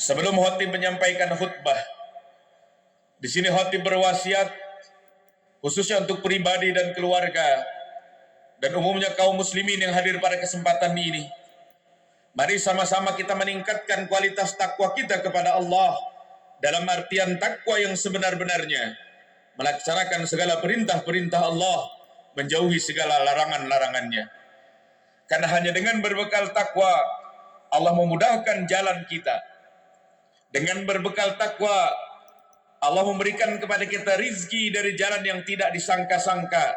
Sebelum khatib menyampaikan khutbah, di sini khatib berwasiat khususnya untuk pribadi dan keluarga dan umumnya kaum muslimin yang hadir pada kesempatan ini. Mari sama-sama kita meningkatkan kualitas takwa kita kepada Allah dalam artian takwa yang sebenar-benarnya, melaksanakan segala perintah-perintah Allah, menjauhi segala larangan-larangannya. Karena hanya dengan berbekal takwa Allah memudahkan jalan kita. Dengan berbekal takwa Allah memberikan kepada kita rizki dari jalan yang tidak disangka-sangka.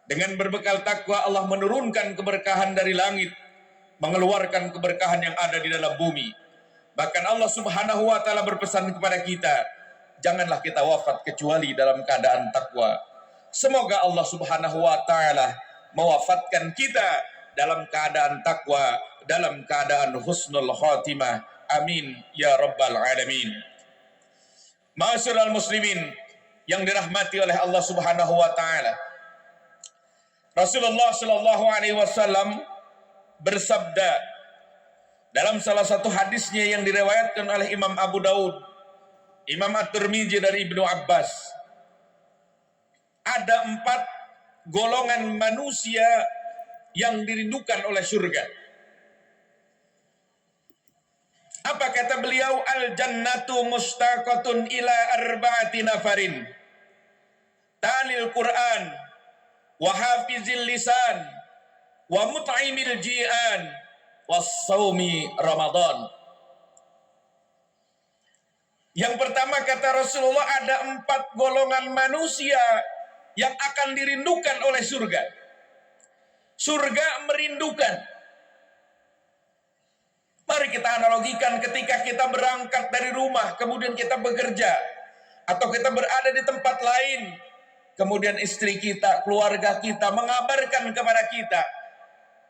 Dengan berbekal takwa Allah menurunkan keberkahan dari langit, mengeluarkan keberkahan yang ada di dalam bumi. Bahkan Allah Subhanahu wa taala berpesan kepada kita, janganlah kita wafat kecuali dalam keadaan takwa. Semoga Allah Subhanahu wa taala mewafatkan kita dalam keadaan takwa, dalam keadaan husnul khatimah. Amin ya rabbal alamin. Ma'asyiral muslimin yang dirahmati oleh Allah Subhanahu wa taala. Rasulullah sallallahu alaihi wasallam bersabda dalam salah satu hadisnya yang diriwayatkan oleh Imam Abu Daud, Imam At-Tirmidzi dari Ibnu Abbas. Ada 4 golongan manusia yang dirindukan oleh surga. Apa kata beliau? Al-jannatu mustaqatun ila arba'ati nafarin. Talil Quran, wa hafizil lisan, wa mut'imil ji'an, was-saumi Ramadan. Yang pertama kata Rasulullah, ada 4 golongan manusia yang akan dirindukan oleh surga. Surga merindukan. Mari kita analogikan ketika kita berangkat dari rumah, kemudian kita bekerja, atau kita berada di tempat lain, kemudian istri kita, keluarga kita mengabarkan kepada kita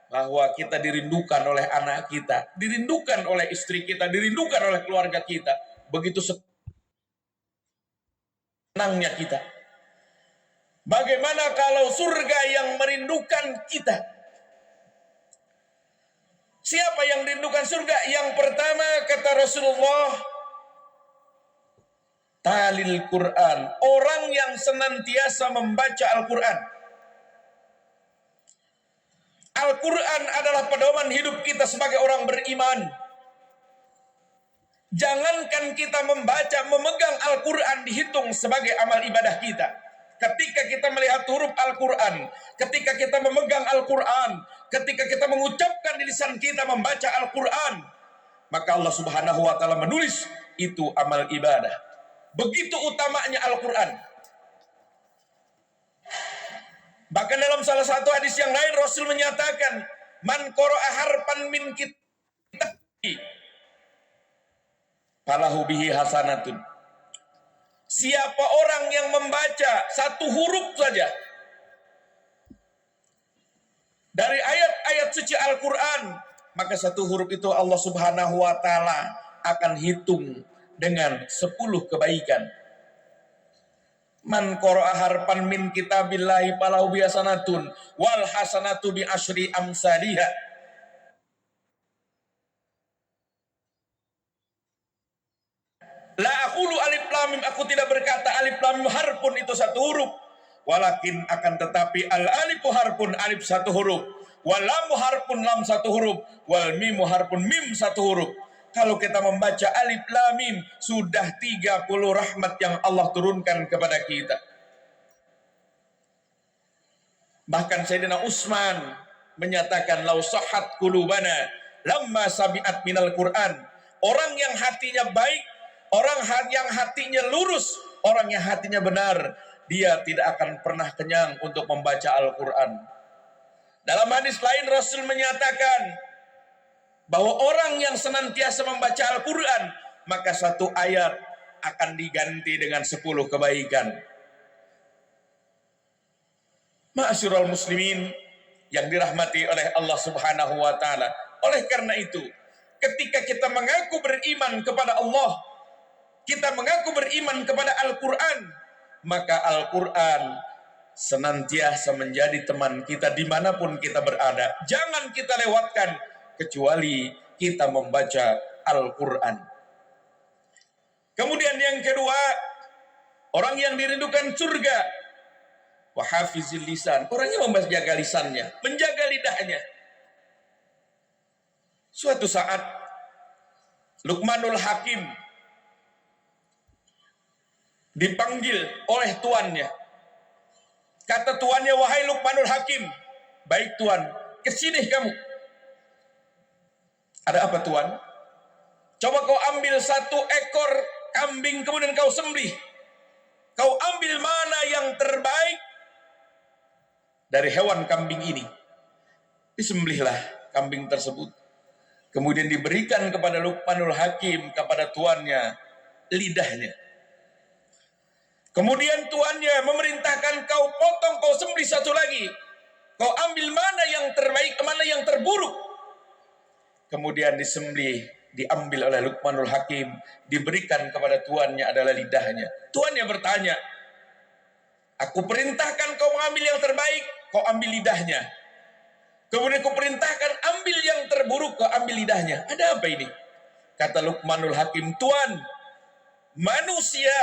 bahwa kita dirindukan oleh anak kita, dirindukan oleh istri kita, dirindukan oleh keluarga kita. Begitu senangnya kita. Bagaimana kalau surga yang merindukan kita? Siapa yang dirindukan surga? Yang pertama kata Rasulullah, talil Quran, orang yang senantiasa membaca Al-Quran. Al-Quran adalah pedoman hidup kita sebagai orang beriman. Jangankan kita membaca, memegang Al-Quran dihitung sebagai amal ibadah kita. Ketika kita melihat huruf Al-Quran, ketika kita memegang Al-Quran, ketika kita mengucapkan di lisan kita membaca Al-Quran, maka Allah Subhanahu wa taala menulis itu amal ibadah. Begitu utamanya Al-Quran. Bahkan dalam salah satu hadis yang lain Rasul menyatakan, man qara'a harfan min kitabi falahu bihi hasanatun. Siapa orang yang membaca 1 huruf saja dari ayat-ayat suci Al-Quran, maka 1 huruf itu Allah Subhanahu wa taala akan hitung dengan 10 kebaikan. Man qara'a harfan min kitabillahi falahu bihi hasanatun wal hasanatu bi asyri amsalihha. La aqulu alif lam mim, aku tidak berkata alif lam mim harfun itu 1 huruf. Walakin akan tetapi al alifu harfun, alif 1 huruf. Wal lamu harfun, lam 1 huruf. Wal mimu harfun, mim 1 huruf. Kalau kita membaca alif lam mim, sudah 30 rahmat yang Allah turunkan kepada kita. Bahkan Sayyidina Utsman menyatakan lau sahhat qulubana lamma sami'at minal Qur'an. Orang yang hatinya baik, orang yang hatinya lurus, orang yang hatinya benar, dia tidak akan pernah kenyang untuk membaca Al-Quran. Dalam hadis lain Rasul menyatakan bahwa orang yang senantiasa membaca Al-Quran, maka 1 ayat akan diganti dengan 10 kebaikan. Ma'asyiral muslimin yang dirahmati oleh Allah Subhanahu wa taala. Oleh karena itu, ketika kita mengaku beriman kepada Allah, kita mengaku beriman kepada Al-Quran, maka Al-Quran senantiasa menjadi teman kita dimanapun kita berada. Jangan kita lewatkan kecuali kita membaca Al-Quran. Kemudian yang kedua, orang yang dirindukan surga. Wa hafizil lisan, orang yang menjaga lisannya, menjaga lidahnya. Suatu saat Luqmanul Hakim dipanggil oleh tuannya. Kata tuannya, wahai Luqmanul Hakim, baik tuan, kesini kamu. Ada apa tuan? Coba kau ambil 1 ekor kambing kemudian kau sembelih. Kau ambil mana yang terbaik dari hewan kambing ini. Disembelihlah kambing tersebut. Kemudian diberikan kepada Luqmanul Hakim, kepada tuannya, lidahnya. Kemudian tuannya memerintahkan kau potong, kau sembelih 1 lagi. Kau ambil mana yang terbaik, mana yang terburuk. Kemudian disembelih, diambil oleh Luqmanul Hakim, diberikan kepada tuannya adalah lidahnya. Tuannya bertanya, aku perintahkan kau mengambil yang terbaik, kau ambil lidahnya. Kemudian kau perintahkan ambil yang terburuk, kau ambil lidahnya. Ada apa ini? Kata Luqmanul Hakim, tuan, manusia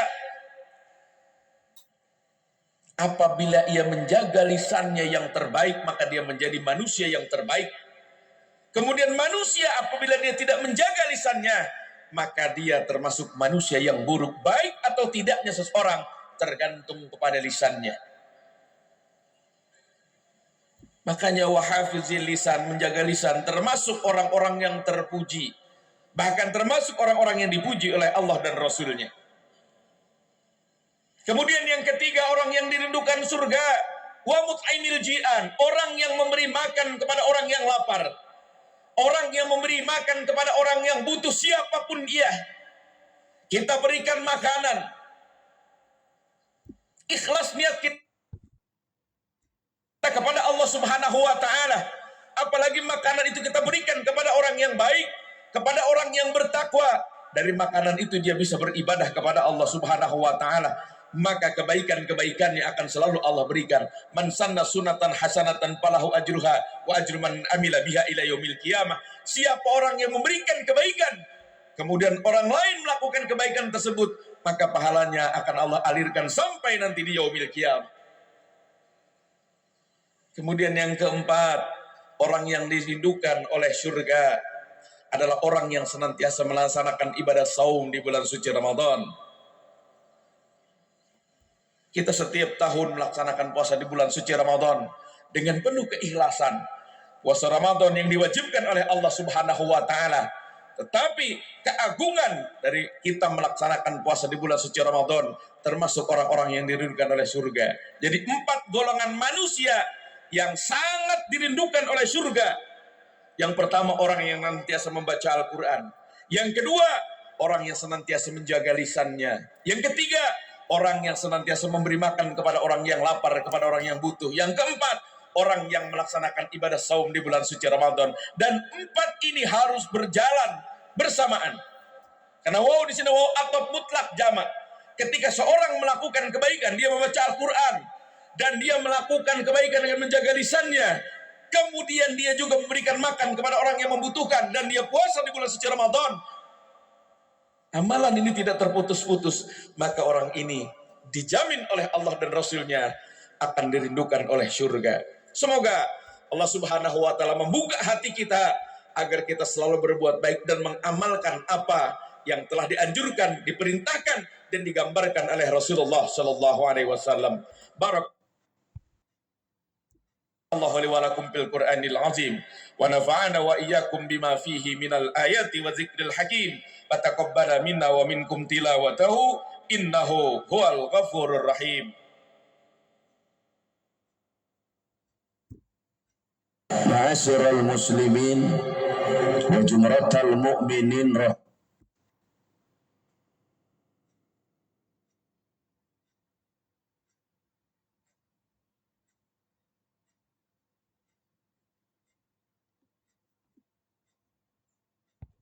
apabila ia menjaga lisannya yang terbaik, maka dia menjadi manusia yang terbaik. Kemudian manusia apabila dia tidak menjaga lisannya, maka dia termasuk manusia yang buruk. Baik atau tidaknya seseorang tergantung kepada lisannya. Makanya wahafizil lisan, menjaga lisan, termasuk orang-orang yang terpuji. Bahkan termasuk orang-orang yang dipuji oleh Allah dan Rasulnya. Kemudian yang ketiga, orang yang dirindukan surga. Wa mut'ainil ji'an, orang yang memberi makan kepada orang yang lapar. Orang yang memberi makan kepada orang yang butuh, siapapun dia. Kita berikan makanan. Ikhlas niat kita kepada Allah Subhanahu wa ta'ala. Apalagi makanan itu kita berikan kepada orang yang baik, kepada orang yang bertakwa. Dari makanan itu dia bisa beribadah kepada Allah Subhanahu wa ta'ala. Maka kebaikan-kebaikannya akan selalu Allah berikan. Man sanna sunatan hasanatan falahu ajruha wa ajru man amila biha ila yaumil qiyamah. Siapa orang yang memberikan kebaikan, kemudian orang lain melakukan kebaikan tersebut, maka pahalanya akan Allah alirkan sampai nanti di yaumil qiyamah. Kemudian yang keempat, orang yang dirindukan oleh surga adalah orang yang senantiasa melaksanakan ibadah saum di bulan suci Ramadan. Kita setiap tahun melaksanakan puasa di bulan suci Ramadan dengan penuh keikhlasan. Puasa Ramadan yang diwajibkan oleh Allah Subhanahu wa ta'ala. Tetapi keagungan dari kita melaksanakan puasa di bulan suci Ramadan termasuk orang-orang yang dirindukan oleh surga. Jadi 4 golongan manusia yang sangat dirindukan oleh surga. Yang pertama, orang yang senantiasa membaca Al-Quran. Yang kedua, orang yang senantiasa menjaga lisannya. Yang ketiga, orang yang senantiasa memberi makan kepada orang yang lapar, kepada orang yang butuh. Yang keempat, orang yang melaksanakan ibadah saum di bulan suci Ramadan. Dan 4 ini harus berjalan bersamaan. Karena wow di sini wow atau mutlak jamak. Ketika seorang melakukan kebaikan, dia membaca Al-Quran dan dia melakukan kebaikan dengan menjaga lisannya. Kemudian dia juga memberikan makan kepada orang yang membutuhkan dan dia puasa di bulan suci Ramadan. Amalan ini tidak terputus-putus, maka orang ini dijamin oleh Allah dan Rasulnya akan dirindukan oleh surga. Semoga Allah Subhanahu wa ta'ala membuka hati kita agar kita selalu berbuat baik dan mengamalkan apa yang telah dianjurkan, diperintahkan dan digambarkan oleh Rasulullah sallallahu alaihi wasallam. Allahu li wa lakum fil Qur'anil azim wa nafa'ana wa iyyakum bima fihi minal ayati wa dzikril hakim wa taqabbala minna wa minkum tilawatahu innahu huwal ghafurur rahim. Ma'asyiral muslimin wa jumratal mu'minin